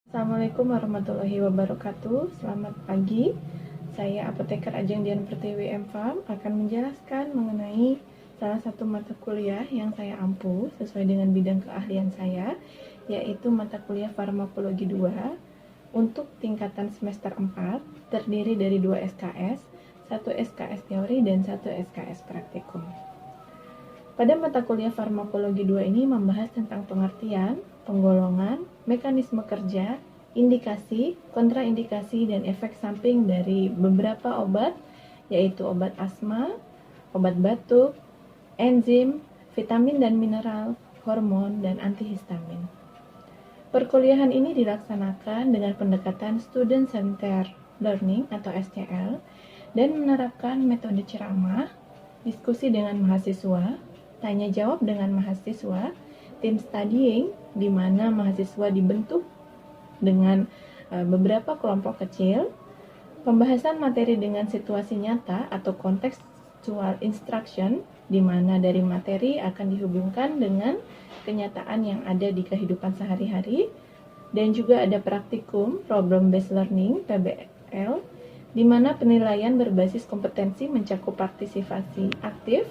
Assalamualaikum warahmatullahi wabarakatuh. Selamat pagi. Saya Apoteker Ajeng Dian Pertiwi M.Farm akan menjelaskan mengenai salah satu mata kuliah yang saya ampuh sesuai dengan bidang keahlian saya, yaitu mata kuliah Farmakologi 2 untuk tingkatan semester 4, terdiri dari 2 SKS, 1 SKS teori dan 1 SKS praktikum. Pada mata kuliah Farmakologi 2 ini membahas tentang pengertian, penggolongan, mekanisme kerja, indikasi, kontraindikasi, dan efek samping dari beberapa obat, yaitu obat asma, obat batuk, enzim, vitamin dan mineral, hormon, dan antihistamin. Perkuliahan ini dilaksanakan dengan pendekatan Student Centered Learning atau SCL dan menerapkan metode ceramah, diskusi dengan mahasiswa, tanya jawab dengan mahasiswa, tim studying di mana mahasiswa dibentuk dengan beberapa kelompok kecil, pembahasan materi dengan situasi nyata atau contextual instruction di mana dari materi akan dihubungkan dengan kenyataan yang ada di kehidupan sehari-hari, dan juga ada praktikum problem based learning PBL di mana penilaian berbasis kompetensi mencakup partisipasi aktif,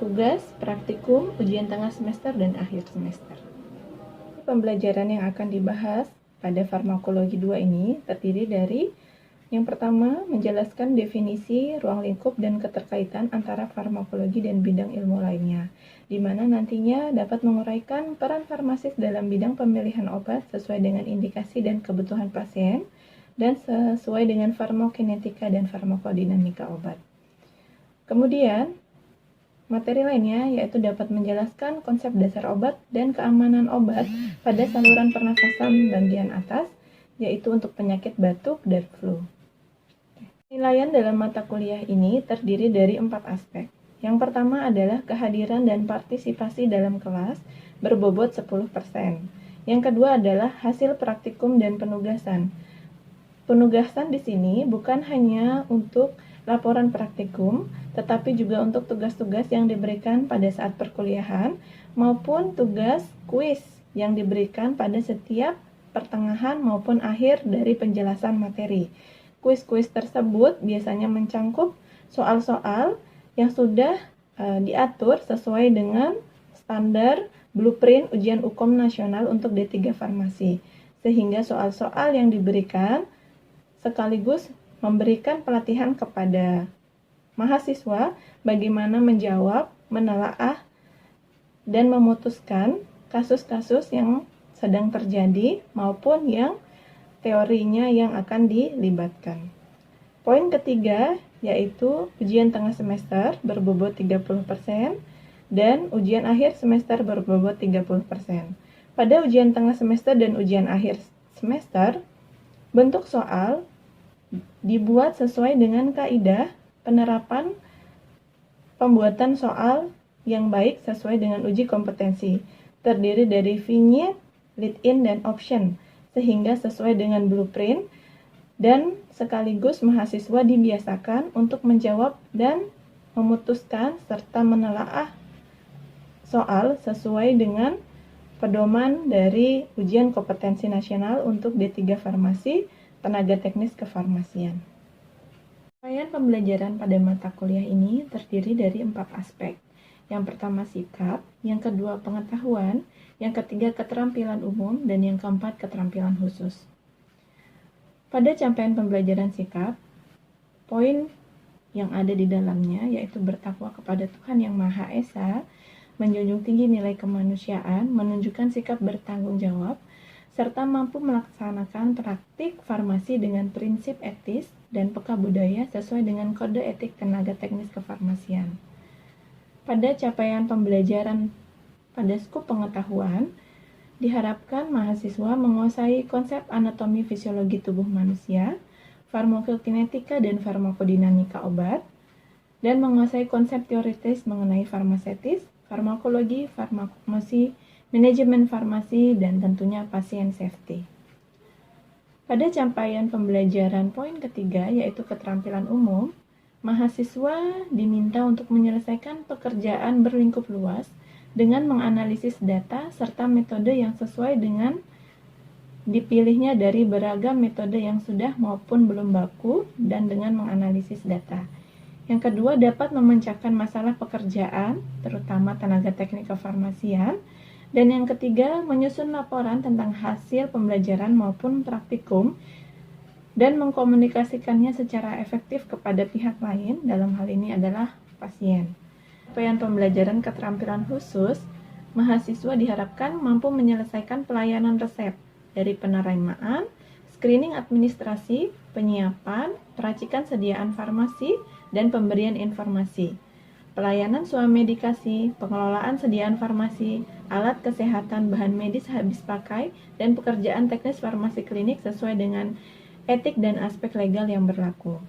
tugas, praktikum, ujian tengah semester, dan akhir semester. Pembelajaran yang akan dibahas pada Farmakologi 2 ini terdiri dari yang pertama, menjelaskan definisi, ruang lingkup, dan keterkaitan antara farmakologi dan bidang ilmu lainnya, di mana nantinya dapat menguraikan peran farmasis dalam bidang pemilihan obat sesuai dengan indikasi dan kebutuhan pasien, dan sesuai dengan farmakokinetika dan farmakodinamika obat. Kemudian, materi lainnya yaitu dapat menjelaskan konsep dasar obat dan keamanan obat pada saluran pernafasan bagian atas, yaitu untuk penyakit batuk dan flu. Penilaian dalam mata kuliah ini terdiri dari 4 aspek. Yang pertama adalah kehadiran dan partisipasi dalam kelas berbobot 10%. Yang kedua adalah hasil praktikum dan penugasan. Penugasan di sini bukan hanya untuk laporan praktikum, tetapi juga untuk tugas-tugas yang diberikan pada saat perkuliahan maupun tugas kuis yang diberikan pada setiap pertengahan maupun akhir dari penjelasan materi. Kuis-kuis tersebut biasanya mencangkup soal-soal yang sudah diatur sesuai dengan standar blueprint ujian UKOM nasional untuk D3 Farmasi, sehingga soal-soal yang diberikan sekaligus memberikan pelatihan kepada mahasiswa bagaimana menjawab, menelaah, dan memutuskan kasus-kasus yang sedang terjadi maupun yang teorinya yang akan dilibatkan. Poin ketiga yaitu ujian tengah semester berbobot 30% dan ujian akhir semester berbobot 30%. Pada ujian tengah semester dan ujian akhir semester, bentuk soal dibuat sesuai dengan kaidah penerapan pembuatan soal yang baik sesuai dengan uji kompetensi, terdiri dari vignette, lead-in, dan option, sehingga sesuai dengan blueprint dan sekaligus mahasiswa dibiasakan untuk menjawab dan memutuskan serta menelaah soal sesuai dengan pedoman dari ujian kompetensi nasional untuk D3 Farmasi, tenaga teknis kefarmasian. Rangkaian pembelajaran pada mata kuliah ini terdiri dari 4 aspek. Yang pertama sikap, yang kedua pengetahuan, yang ketiga keterampilan umum, dan yang keempat keterampilan khusus. Pada capaian pembelajaran sikap, poin yang ada di dalamnya yaitu bertakwa kepada Tuhan Yang Maha Esa, menjunjung tinggi nilai kemanusiaan, menunjukkan sikap bertanggung jawab, serta mampu melaksanakan praktik farmasi dengan prinsip etis dan peka budaya sesuai dengan kode etik tenaga teknis kefarmasian. Pada capaian pembelajaran pada skup pengetahuan, diharapkan mahasiswa menguasai konsep anatomi fisiologi tubuh manusia, farmakokinetika dan farmakodinamika obat, dan menguasai konsep teoritis mengenai farmasetis, farmakologi, farmakonomosi, manajemen farmasi, dan tentunya pasien safety. Pada capaian pembelajaran poin ketiga yaitu keterampilan umum, mahasiswa diminta untuk menyelesaikan pekerjaan berlingkup luas dengan menganalisis data serta metode yang sesuai dengan dipilihnya dari beragam metode yang sudah maupun belum baku dan dengan menganalisis data. Yang kedua, dapat memecahkan masalah pekerjaan, terutama tenaga teknik kefarmasian. Dan yang ketiga, menyusun laporan tentang hasil pembelajaran maupun praktikum dan mengkomunikasikannya secara efektif kepada pihak lain, dalam hal ini adalah pasien. Capaian pembelajaran keterampilan khusus, mahasiswa diharapkan mampu menyelesaikan pelayanan resep dari penerimaan, screening administrasi, penyiapan, peracikan sediaan farmasi, dan pemberian informasi, pelayanan swamedikasi, pengelolaan sediaan farmasi, alat kesehatan, bahan medis habis pakai, dan pekerjaan teknis farmasi klinik sesuai dengan etik dan aspek legal yang berlaku.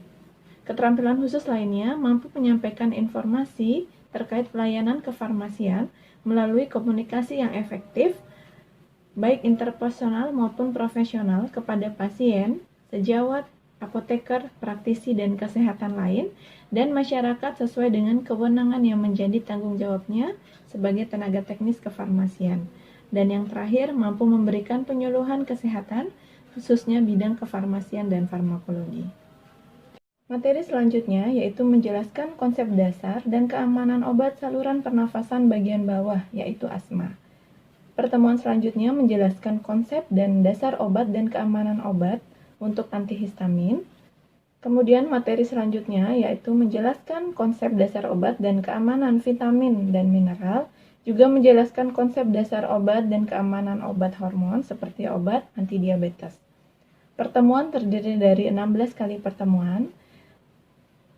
Keterampilan khusus lainnya mampu menyampaikan informasi terkait pelayanan kefarmasian melalui komunikasi yang efektif, baik interpersonal maupun profesional kepada pasien, sejawat, apoteker, praktisi, dan kesehatan lain, dan masyarakat sesuai dengan kewenangan yang menjadi tanggung jawabnya sebagai tenaga teknis kefarmasian. Dan yang terakhir, mampu memberikan penyuluhan kesehatan, khususnya bidang kefarmasian dan farmakologi. Materi selanjutnya yaitu menjelaskan konsep dasar dan keamanan obat saluran pernafasan bagian bawah, yaitu asma. Pertemuan selanjutnya menjelaskan konsep dan dasar obat dan keamanan obat untuk antihistamin. Kemudian materi selanjutnya yaitu menjelaskan konsep dasar obat dan keamanan vitamin dan mineral, juga menjelaskan konsep dasar obat dan keamanan obat hormon seperti obat antidiabetes. Pertemuan terdiri dari 16 kali pertemuan,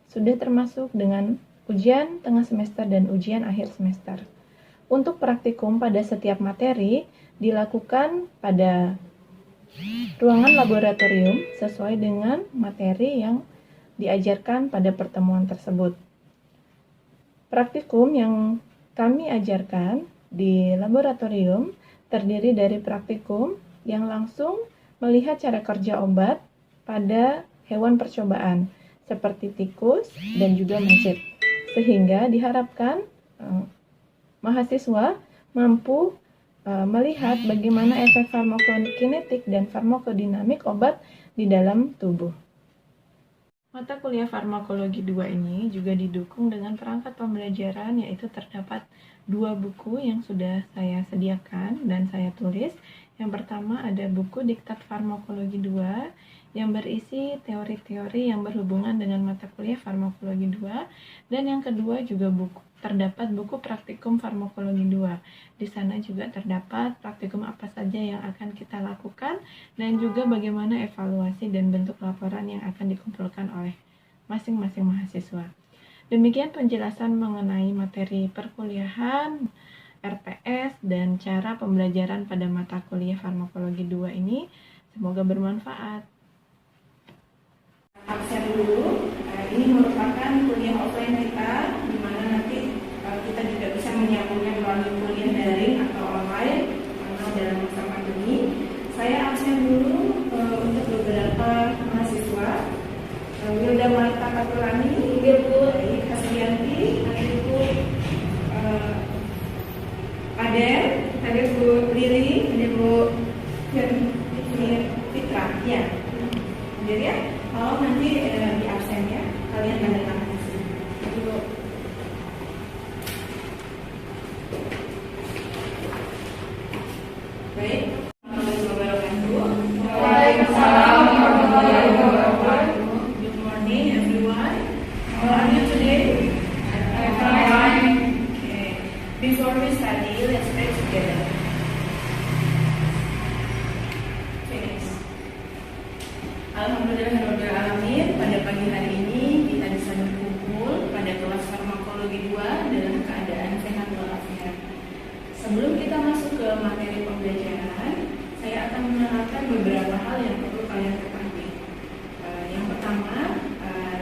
sudah termasuk dengan ujian tengah semester dan ujian akhir semester. Untuk praktikum pada setiap materi dilakukan pada ruangan laboratorium sesuai dengan materi yang diajarkan pada pertemuan tersebut. Praktikum yang kami ajarkan di laboratorium terdiri dari praktikum yang langsung melihat cara kerja obat pada hewan percobaan seperti tikus dan juga mancit, sehingga diharapkan mahasiswa mampu melihat bagaimana efek farmakokinetik dan farmakodinamik obat di dalam tubuh. Mata kuliah farmakologi 2 ini juga didukung dengan perangkat pembelajaran, yaitu terdapat 2 buku yang sudah saya sediakan dan saya tulis. Yang pertama ada buku Diktat Farmakologi 2 yang berisi teori-teori yang berhubungan dengan mata kuliah farmakologi 2, dan yang kedua juga terdapat buku praktikum farmakologi 2. Di sana juga terdapat praktikum apa saja yang akan kita lakukan dan juga bagaimana evaluasi dan bentuk laporan yang akan dikumpulkan oleh masing-masing mahasiswa. Demikian penjelasan mengenai materi perkuliahan, RPS, dan cara pembelajaran pada mata kuliah farmakologi 2 ini. Semoga bermanfaat. Absen dulu, ini merupakan kuliah offline kita, di mana nanti kita juga bisa menyambungnya melalui kuliah daring atau online karena dalam masa pandemi. Saya absen dulu untuk beberapa mahasiswa. Wilda Marta Katulani, Ibu Kasdianti, Ibu Aden, Ibu Lili, Ibu Fitra, ya. Jadi ya, kalau nanti di absen ya, kalian tanda tangan di sini. Ibu. Baik. Waalaikumsalam warahmatullahi wabarakatuh. Good morning everyone. How are you today? I'm fine. Okay. Before we study, let's pray together. Finish. Alhamdulillahirrahmanirrahim. Pada pagi hari ini kita bisa berkumpul pada kelas farmakologi 2 dalam keadaan sehat walafiat. Sebelum kita masuk ke materi pembelajaran, saya akan menerangkan beberapa hal yang perlu kalian ketahui. Yang pertama,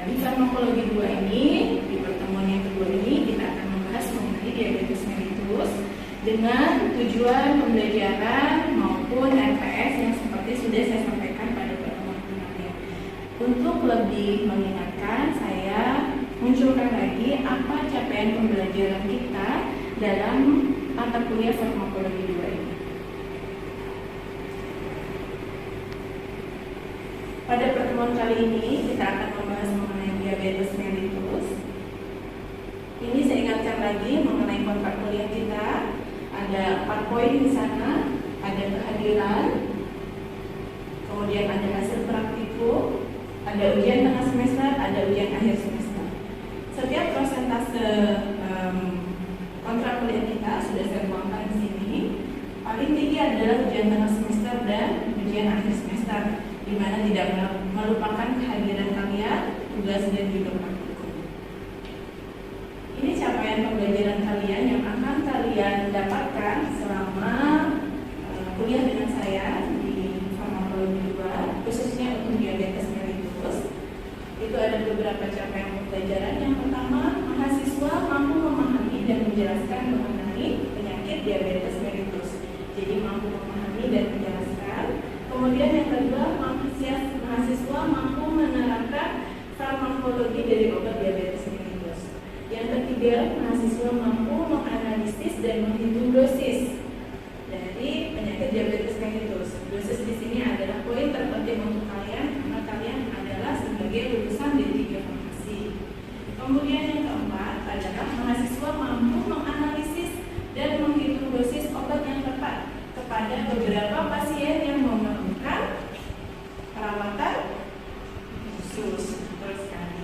di farmakologi 2 ini, di pertemuan yang kedua ini, kita akan membahas mengenai diabetes mellitus dengan tujuan pembelajaran maupun RPS yang seperti sudah saya sampaikan pada pertemuan kemarin. Untuk lebih mengingatkan, saya munculkan lagi apa capaian pembelajaran kita dalam mata kuliah farmakologi 2 ini. Pada pertemuan kali ini kita akan membahas mengenai diabetes mellitus. Ini saya ingatkan lagi mengenai kontrak kuliah kita. Ada 4 poin di sana, ada kehadiran, kemudian ada hasil praktikum, ada ujian tengah semester, ada ujian akhir semester. Setiap persentase kontrak kuliah kita sudah saya tuangkan di sini. Paling tinggi adalah ujian tengah semester dan ujian akhir semester, di mana tidak melupakan kehadiran kalian, tugas dan juga praktikum. Ini capaian pembelajaran kalian yang akan kalian dapatkan selama kuliah dengan saya di farmakologi 2, khususnya untuk diabetes mellitus. Itu ada beberapa capaian pembelajaran. Yang pertama, mahasiswa mampu memahami dan menjelaskan mengenai penyakit diabetes mellitus. Jadi mampu memahami dan menjelaskan. Kemudian yang kedua, mahasiswa mampu menerapkan farmakologi dari obat diabetes mellitus. Yang ketiga, mahasiswa mampu menganalisis dan menghitung dosis dari penyakit diabetes mellitus. Dosis di sini adalah poin terpenting untuk kalian karena kalian adalah sebagai lulusan D3 farmasi. Kemudian yang keempat adalah mahasiswa mampu menganalisis dan menghitung dosis obat yang tepat kepada beberapa pasien yang memerlukan perawatan khusus. Betul sekali.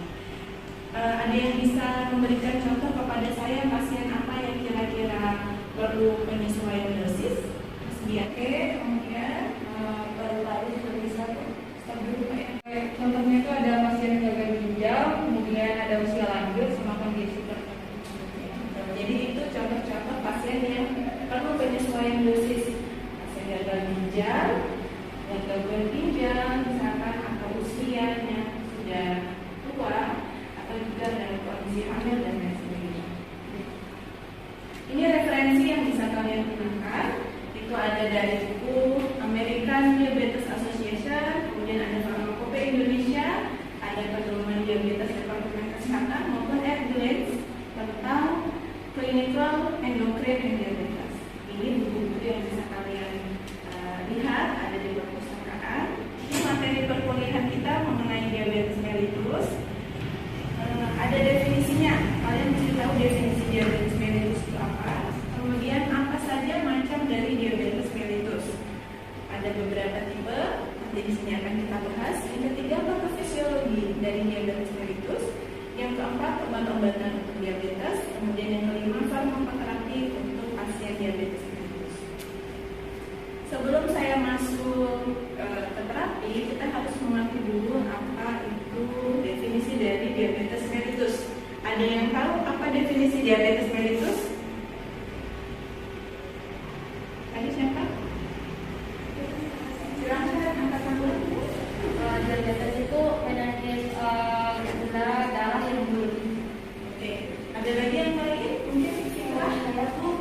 Ada yang bisa memberikan contoh kepada saya pasien apa yang kira-kira perlu penyesuaian dosis? Oke, kemudian baru-baru juga bisa stop dulu Pak ya. Contohnya itu ada pasien gagal ginjal, kemudian ada usia lanjut sama kondisi tertentu. Jadi itu contoh-contoh pasien yang perlu penyesuaian dosis. Pasien gagal ginjal, misalkan atau usianya sudah tua, atau juga dalam kondisi hamil dan lain sebagainya. Ini referensi yang bisa kalian gunakan. Itu ada dari buku American Diabetes Association, kemudian ada Farmakopeia Indonesia, ada pedoman diabetes Departemen Kesehatan maupun Advanced tentang Clinical Endocrine and Diabetes. Ini buku-buku yang bisa kalian lihat ada di perpustakaan. Ini materi perkuliahan kita mengenai diabetes mellitus. Ada definisinya. Kalian mesti tahu definisi diabetes mellitus itu apa. Kemudian apa saja macam dari diabetes mellitus. Ada beberapa tipe. Nanti di sini akan kita bahas. Yang ketiga, patofisiologi dari diabetes mellitus. Yang keempat, obat-obatan untuk diabetes. Kemudian yang kelima, farmakoterapi untuk pasien diabetes mellitus. Sebelum saya masuk ke terapi, kita harus mengerti dulu apa itu definisi dari diabetes mellitus. Ada yang tahu apa definisi diabetes mellitus? Tadi siapa? Silahkan angkat tangan. Diabetes itu penyakit gula darah yang berlebih. Oke. Ada lagi yang lain? Mungkin Saya tuh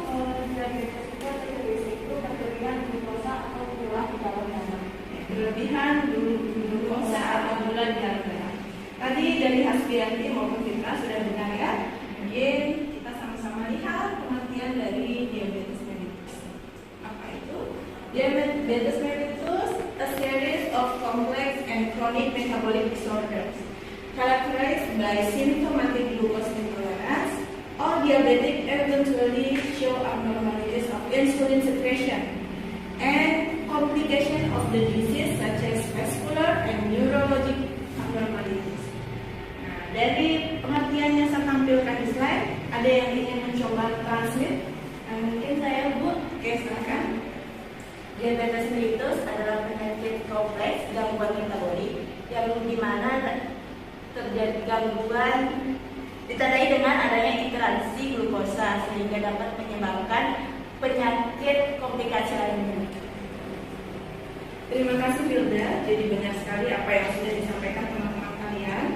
diabetes itu terdeteksi itu kelebihan glukosa atau gula di dalam darah. Kelebihan glukosa atau gula di dalam darah. Tadi dari Hasbianti maupun kita sudah dengar ya. Mungkin kita sama-sama lihat pengertian dari diabetes mellitus. Apa itu? Diabetes mellitus, a series of complex and chronic metabolic disorders characterized by symptomatic glucose intolerance or diabetic eventually show abnormalities of insulin secretion and complication of the disease such as vascular and neurologic abnormalities. Nah, dari pengertiannya saya tampilkan di slide. Ada yang ingin mencoba translate? Mungkin saya Bu, oke silakan. Diabetes mellitus adalah penyakit kompleks gangguan metabolik yang dimana terjadi gangguan ditandai dengan adanya interaksi glukosa sehingga dapat menyebabkan penyakit komplikasi lainnya. Terima kasih Wilda. Jadi benar sekali apa yang sudah disampaikan teman-teman kalian.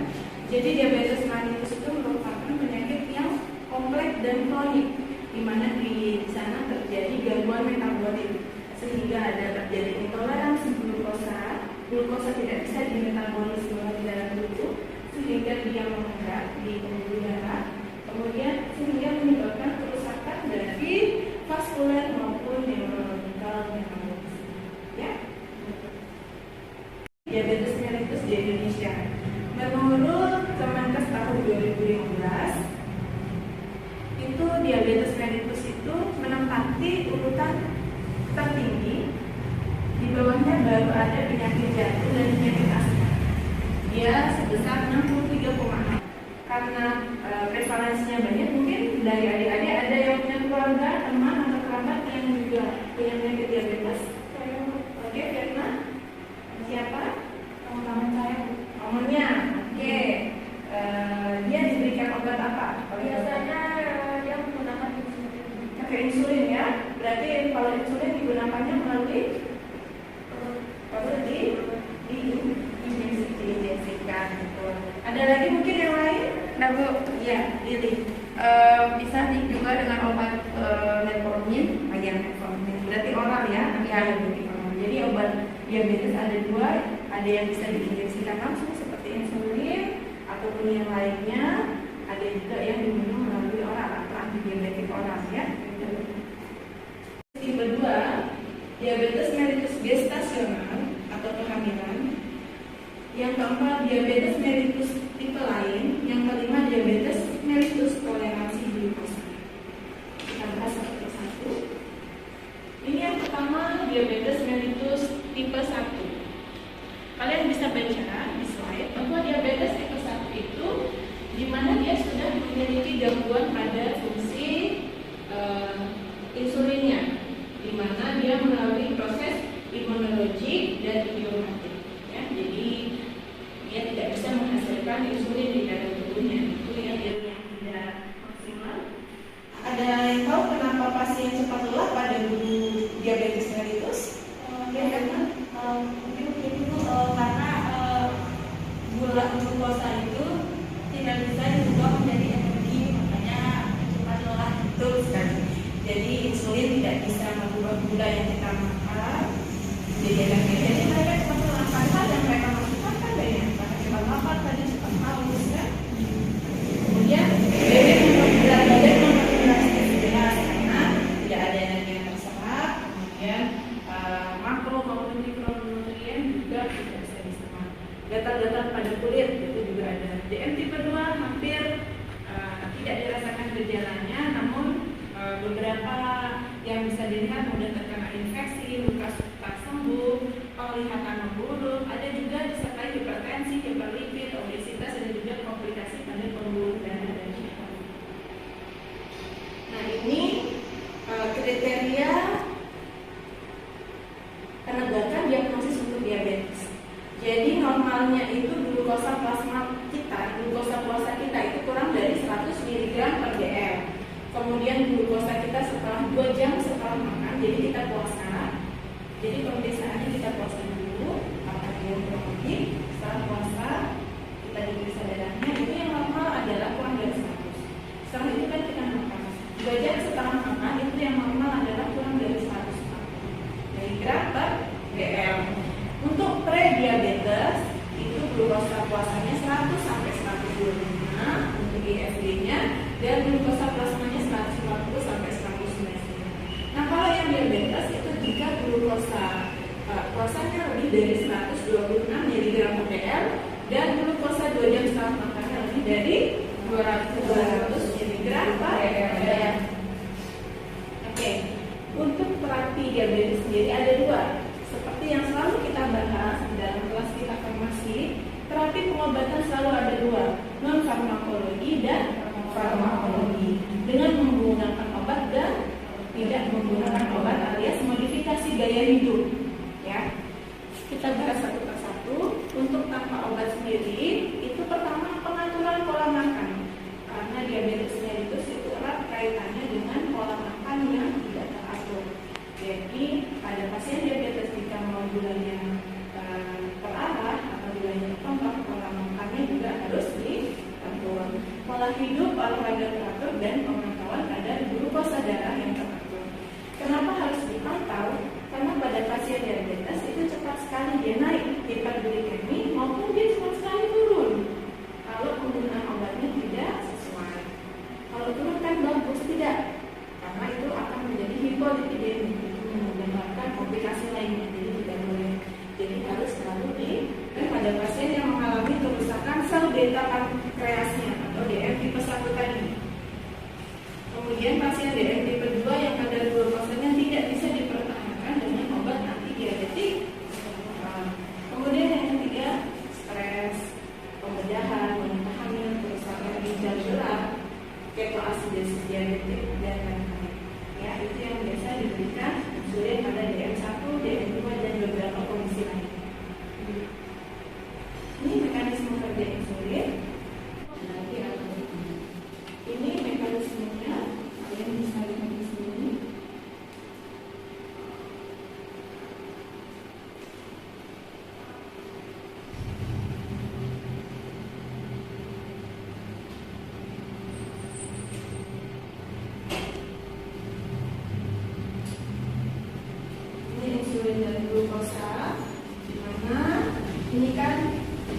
Jadi diabetes mellitus itu merupakan penyakit yang kompleks dan kronik, di mana di sana terjadi gangguan metabolik sehingga ada terjadi intoleransi glukosa. Glukosa tidak bisa dimetabolisme di dalam tubuh sehingga dia mengendap di pembuluh darah, kemudian sehingga menyebabkan kerusakan dari vaskuler maupun neurological metabolisme. Ya. diabetes mellitus di Indonesia. Menurut Kemenkes tahun 2015, itu diabetes mellitus itu menempati urutan tertinggi. Di bawahnya baru ada penyakit jantung dan penyakit asma. Dia sebesar 63,6. Karena prevalensinya banyak, mungkin dari adik-adik ada yang punya keluarga, teman atau kerabat yang juga punya penyakit diabetes. Oke, Firna? Siapa? Teman saya Omongnya, oke. Dia diberikan obat apa? biasanya dia menggunakan insulin. Pakai insulin ya. Berarti kalau insulin digunakannya melalui diinjeksikan. Ada lagi mungkin yang lain? Nah Bu, Ya, Lili. bisa nih juga dengan obat metformin. Yang metformin. Berarti oral ya? Ya. Jadi obat diabetes ada dua, ada yang bisa diinjeksikan langsung seperti insulin ataupun yang lainnya, ada juga yang diminum melalui oral atau antidiabetik oral ya. Tipe 2, diabetes mellitus gestasional atau kehamilan. Yang keempat, diabetes mellitus tipe lain. Yang kelima, diabetes mellitus toleransi glukosa. Kita bahas satu persatu. Ini yang pertama, diabetes mellitus tipe 1. Kalian bisa baca di slide bahwa diabetes tipe 1 itu di mana dia sudah memiliki gangguan pada fungsi insulinnya, di mana dia melalui proses imunologi dan idiopatik. Ya, jadi dia tidak bisa menghasilkan insulin di dalam tubuhnya. Itu yang dia tidak maksimal. Ada yang tahu kenapa pasien cepat lelah pada guru diabetes mellitus? Ya, karena mungkin itu karena gula glukosa itu tidak bisa diubah menjadi energi, makanya cepat lelah. Betul sekali. Jadi insulin tidak bisa mengubah gula yang kita makan. Jadi mereka cepat lelah. Padahal yang mereka masukkan kan banyak. Cepat lapar, tadi cepat haus ya. Kemudian berat badan menurun jelas karena tidak ada energi yang terserap. Kemudian makro maupun mikronutrien juga tidak bisa diserap. Gatal-gatal pada kulit itu juga ada. DM tipe 2 hampir tidak dirasakan gejalanya, namun beberapa yang bisa dilihat mudah terkena infeksi, luka tak sembuh, penglihatan memburuk, ada juga disertai hipertensi, hiperlipid, obesitas, dan juga komplikasi pada pembuluh darah dan jantung. Nah ini kriteria penegakan diagnosis untuk diabetes. Jadi normalnya itu glukosa plasma kita, glukosa puasa kita itu kurang dari 100 mg per dl. Kemudian glukosa kita setelah 2 jam setelah makan, jadi kita puasa. Jadi pemeriksaannya kita puasa dulu, apakah dia terlebih. Setelah puasa kita diperiksa darahnya, itu yang normal adalah kurang dari 100. Setelah itu kan kita makan. 2 jam setelah makan, itu yang normal adalah kurang dari 100 mg per dl. Untuk pre-diabetes itu glukosa puasanya 100 sampai 125 untuk IFD-nya, dan glukosa plasmanya 150 sampai 195. Nah kalau yang diabetes itu jika glukosa puasanya lebih dari 126 mg per dl dan glukosa 2 jam setelah makannya lebih dari 200 mg per dl. Oke, untuk terapi diabetes sendiri ada dua. Seperti yang selalu kita bahas dalam kelas kita farmasi, terapi pengobatan selalu ada dua, non farmakologi dan farmakologi. Dengan menggunakan obat dan tidak menggunakan obat alias modifikasi gaya hidup. Ya, kita bahas satu persatu. Untuk tanpa obat sendiri, itu pertama pengaturan pola makan. Karena diabetes mellitus itu erat kaitannya dengan pola makan yang tidak teratur. Jadi pada pasien diabetes jika mau gulanya terarah atau gulanya bertambah, pola makannya juga harus diatur. Pola hidup, olahraga teratur, dan pemantauan kadar glukosa darah yang teratur. Kenapa harus dipantau? Karena pada pasien diabetes itu cepat sekali dia naik hiperglikemi maupun dia cepat sekali turun kalau penggunaan obatnya tidak sesuai. Kalau turun kan bagus, tidak, karena itu akan menjadi hipolipidemi, itu menyebabkan komplikasi lainnya. Jadi tidak boleh. Jadi harus selalu pada pasien yang mengalami kerusakan sel beta pankreasnya atau DM tipe 1 tadi. Kemudian pasien DM tipe 2 yang kadar glukosanya tidak bisa dipertahankan dengan obat anti diabetik. Kemudian yang ketiga, stres, pembedahan, wanita hamil, kerusakan ginjal berat, ketoasidosis diabetik, dan lain-lain. Ya, itu yang biasa diberikan insulin pada DM1, DM2, dan beberapa kondisi lain. Ini mekanisme kerja insulin. Ini mekanismenya, kalian bisa lihat di sini. Ini insulin dan glukosa, di mana ini kan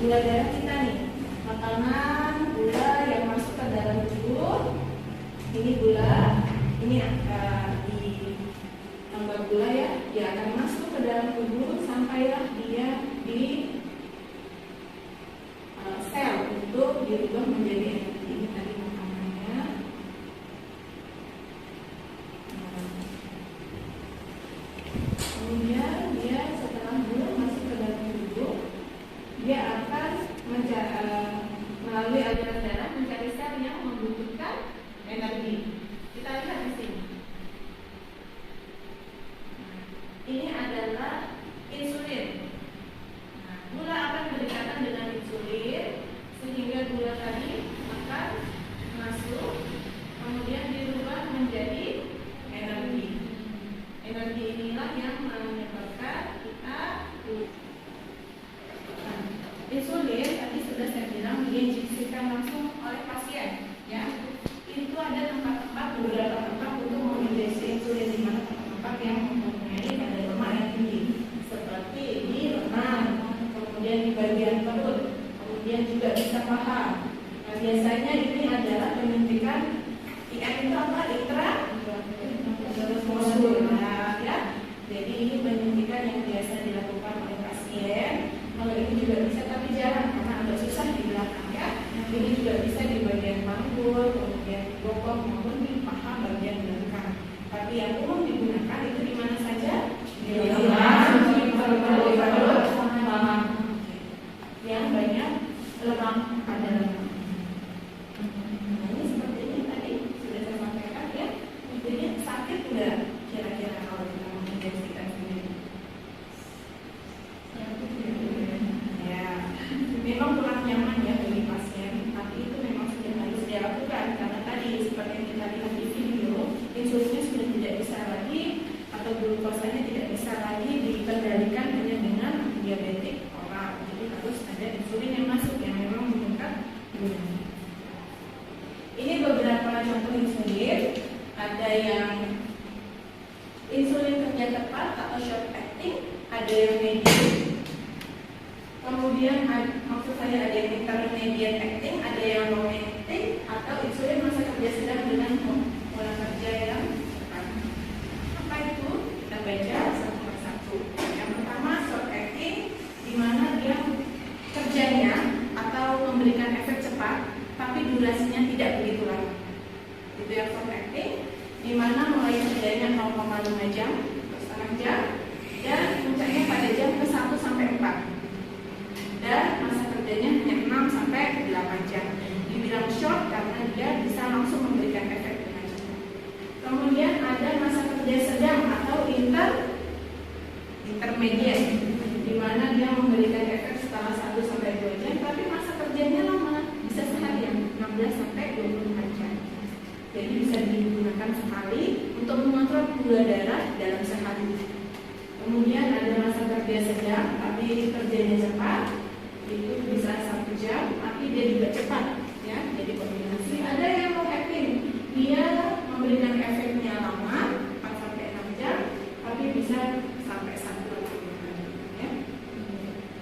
gula darah kita nih, makanan gula yang masuk ke dalam tubuh. Ini gula, ini ditambah gula ya, dia akan masuk ke dalam tubuh sampailah dia di sel untuk dirubah menjadi energi. Ini tadi makanannya. Kemudian dia setelah gula masuk ke dalam tubuh, dia akan melalui aliran darah mencari sel yang membutuhkan energi. Kita lihat di sini. Ini adalah insulin. Gula akan berdekatan dengan insulin sehingga gula tadi akan masuk, kemudian dirubah menjadi energi. Energi inilah yang menyebabkan kita insulin tadi sudah saya bilang diinjeksikan langsung oleh pasien, ya. Itu ada tempat-tempat, beberapa tempat untuk menginjeksi insulin, di mana tempat-tempat yang mempunyai kadar lemak yang tinggi, seperti di lengan, kemudian di bagian perut, kemudian juga bisa paha. Nah, biasanya ini adalah penyuntikan IM itu apa? Intramuskular, ya. Jadi ini penyuntikan yang biasa dilakukan oleh pasien. Kalau ini juga bisa, tapi jarang karena agak susah di belakang, ya. Ini juga bisa di bagian panggul, kemudian di bokong maupun di paha bagian belakang. Tapi yang umum digunakan itu di mana saja? Di lengan, di perut, sama yang banyak lemak pada lemak. Nah, ini seperti ini tadi sudah saya sampaikan, ya. Intinya sakit enggak kira-kira kalau kita menginjeksikan sendiri? Ya, memang kurang nyaman ya bagi pasien, tapi itu memang sudah harus dilakukan karena tadi seperti yang kita lihat di video, insulinnya sudah tidak bisa lagi atau glukosanya tidak bisa lagi dikendalikan hanya dengan diabetik oral. Jadi harus ada insulin yang masuk yang memang meningkat gulanya. Ini beberapa contoh insulin. Ada yang insulin kerja tepat atau short acting, ada yang medium. Kemudian maksud saya ada yang intermediate acting, ada yang long acting, atau insulin masa kerja sedang dengan pola kerja yang cepat. Apa itu? Kita baca satu persatu. Yang pertama short acting, di mana dia kerjanya atau memberikan efek cepat, tapi durasinya tidak begitu lama. Itu yang short acting, di mana mulai kerjanya 0,5 jam, setengah jam, dan puncaknya pada jam ke-1 sampai 4. Dan masa kerjanya hanya 6 sampai 8 jam. Dibilang short karena dia bisa langsung memberikan efek dengan cepat. Kemudian ada masa kerja sedang atau intermediate, di mana dia memberikan efek setelah 1 sampai 2 jam, tapi masa kerjanya lama, bisa seharian, 16 sampai 24 jam. Jadi bisa digunakan sekali untuk mengontrol gula darah dalam sehari. Kemudian ada masa kerja sedang, tapi kerjanya cepat, itu bisa 1 jam, tapi dia juga cepat, ya. Jadi kombinasi. Ada yang long acting, dia memberikan efeknya lama, 4 sampai 6 jam, tapi bisa sampai 1 jam, ya.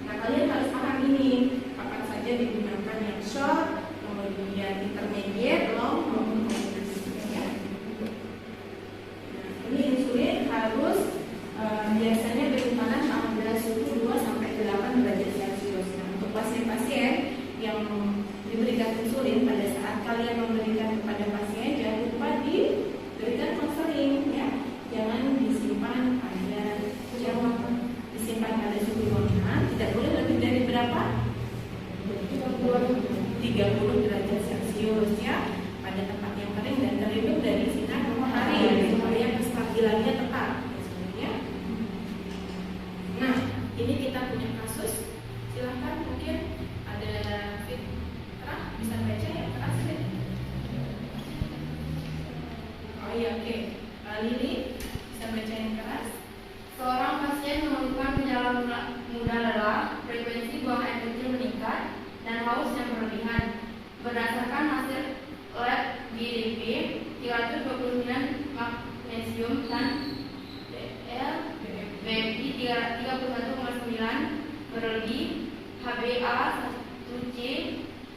Nah, kalian harus paham ini, kapan saja digunakan yang short, kemudian intermediate, long, maupun kombinasi, ya. Nah, ini insulin harus biasanya bersimpanan pada suhu 2 sampai 8 derajat Celcius. Nah, untuk yang diberikan insulin, pada saat kalian memberikan kepada pasien jangan lupa diberikan konseling ya. Jangan disimpan pada suhu ruangan, tidak boleh lebih dari berapa? 30 derajat Celcius ya, pada tempat yang kering dan terlindung dari sinar matahari supaya kestabilannya tetap ya. Nah, ini kita punya kasus. Silahkan mungkin ada Fitra bisa baca ya, keras ya. Oh iya, oke. Lili bisa baca yang keras. Seorang pasien mengeluhkan gejala mudah lelah, frekuensi buang air kecil meningkat, dan haus yang berlebihan. Berdasarkan hasil lab GDP, 329 magnesium dan BMI 31,9 berlebih, HbA 1C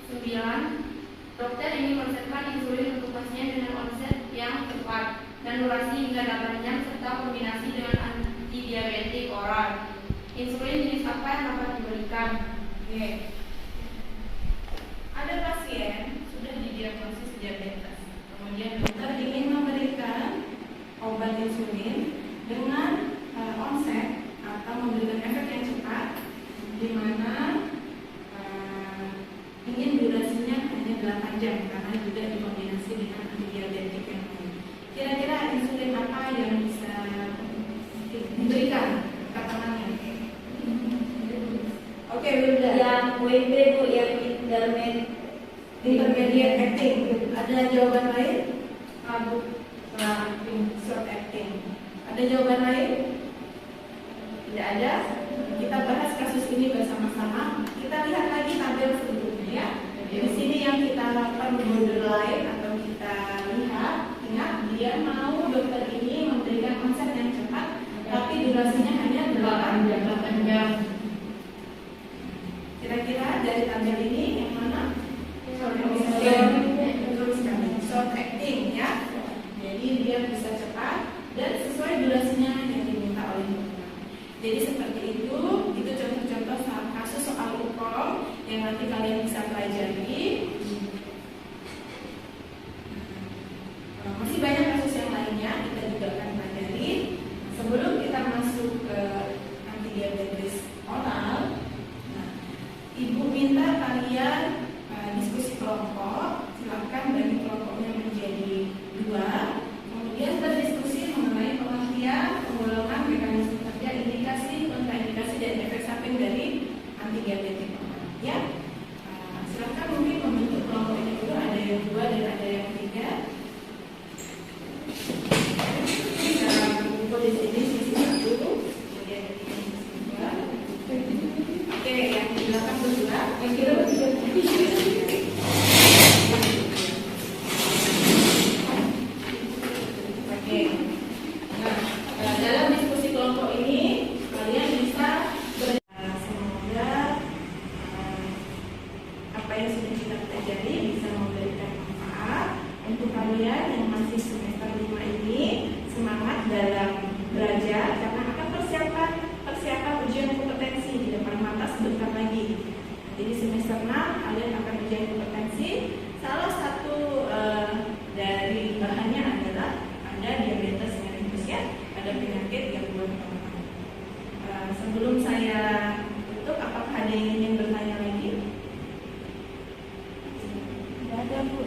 9. Dokter ini meresepkan insulin untuk pasien dengan onset yang cepat dan durasi hingga 8 jam serta kombinasi dengan antidiabetik oral. Insulin jenis apa yang dapat diberikan? Oke. Ada pasien sudah didiagnosis diabetes, kemudian dokter ingin memberikan obat insulin dengan onset atau memberikan efek yang cepat, di mana ingin durasinya hanya 8 jam karena juga dikombinasi dengan antidiabetik yang lain. Kira-kira insulin apa yang bisa diberikan katakannya? Oke, Wilda. Yang WB Bu, yang intermediate acting. Ada jawaban lain? Short acting. Ada jawaban lain? Tidak ada. Kita bahas kasus ini bersama-sama. Kita lihat lagi tabel sebelumnya ya. Di sini yang kita perlu borderline atau kita lihat, ingat dia mau dokter ini memberikan konsep yang cepat, tapi durasinya hanya 8 jam. Kira-kira dari tabel ini yang mana? Short acting ya. Jadi dia bisa cepat dan sesuai durasinya yang diminta oleh dokter. Jadi seperti itu contoh-contoh kasus soal hukum yang nanti kalian bisa pelajari. Masih banyak kasus yang lainnya kita juga akan pelajari. Sebelum kita masuk ke antidiabetes oral, Ibu minta kalian diskusi kelompok. Silakan bagi kelompoknya menjadi 2. Kemudian berdiskusi mengenai pengertian, penggolongan, mekanisme kerja, indikasi, kontraindikasi dan efek samping dari antidiabetik oral. Ya, silakan mungkin membentuk kelompok ini dulu. Ada yang 2 dan ada yang 3. Bisa kumpul di sini sisi 1, kemudian di sini sisi 2. Oke, yang di belakang berdua, yang kira berdua. Oke. Nah, dalam diskusi kelompok ini kalian bisa semoga apa yang sudah kita pelajari bisa memberikan manfaat untuk kalian yang masih semester 5 ini. Semangat dalam belajar karena akan persiapan ujian kompetensi di depan mata sebentar lagi. Jadi semester 6 kalian akan ujian kompetensi. Salah satu dari bahannya adalah ada diabetes mellitus ya, ada penyakit gangguan pencernaan. Sebelum saya tutup, apakah ada yang ingin bertanya lagi? Tidak ada Bu.